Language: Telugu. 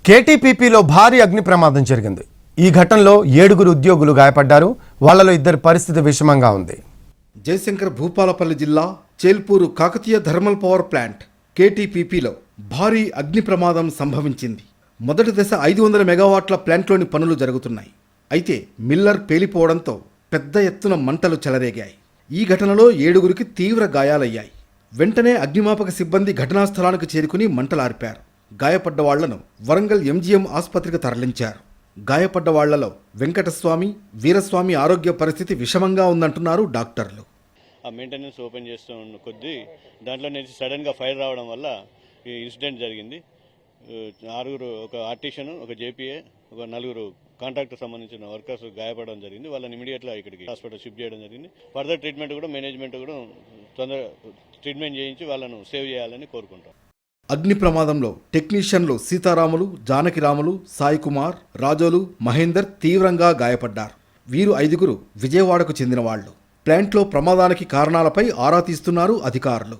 కేటీపీపీలో భారీ అగ్ని ప్రమాదం జరిగింది. ఈ ఘటనలో 7 ఉద్యోగులు గాయపడ్డారు. వాళ్లలో 2 పరిస్థితి విషమంగా ఉంది. జయశంకర్ భూపాలపల్లి జిల్లా చేల్పూరు కాకతీయ థర్మల్ పవర్ ప్లాంట్ కేటీపీపీలో భారీ అగ్ని ప్రమాదం సంభవించింది. మొదటి దశ 500 మెగావాట్ల ప్లాంట్లోని పనులు జరుగుతున్నాయి. అయితే మిల్లర్ పేలిపోవడంతో పెద్ద ఎత్తున మంటలు చెలరేగాయి. ఈ ఘటనలో 7గురికి తీవ్ర గాయాలయ్యాయి. వెంటనే అగ్నిమాపక సిబ్బంది ఘటనా స్థలానికి చేరుకుని మంటలార్పారు. గాయపడ్డ వాళ్లను వరంగల్ ఎంజీఎం ఆసుపత్రికి తరలించారు. గాయపడ్డ వాళ్లలో వెంకటస్వామి, వీరస్వామి ఆరోగ్య పరిస్థితి విషమంగా ఉందంటున్నారు డాక్టర్లు. ఆ మెయింటెనెన్స్ ఓపెన్ చేస్తూ ఉన్న కొద్దీ దాంట్లో నుంచి సడన్గా ఫైర్ రావడం వల్ల ఈ ఇన్సిడెంట్ జరిగింది. 6 ఒక ఆర్టిషియన్, ఒక జేపీఏ, ఒక 4 కాంట్రాక్టర్ సంబంధించిన వర్కర్స్ గాయపడడం జరిగింది. వాళ్ళని ఇమీడియట్గా ఇక్కడికి హాస్పిటల్ షిఫ్ట్ చేయడం జరిగింది. ఫర్దర్ ట్రీట్మెంట్ కూడా మేనేజ్మెంట్ కూడా తొందరగా ట్రీట్మెంట్ చేయించి వాళ్ళను సేవ్ చేయాలని కోరుకుంటాం. అగ్ని ప్రమాదంలో టెక్నీషియన్లు సీతారాములు, జానకిరాములు, సాయి కుమార్, రాజోలు, మహేందర్ తీవ్రంగా గాయపడ్డారు. వీరు 5గురు విజయవాడకు చెందిన వాళ్లు. ప్లాంట్లో ప్రమాదానికి కారణాలపై ఆరా తీస్తున్నారు అధికారులు.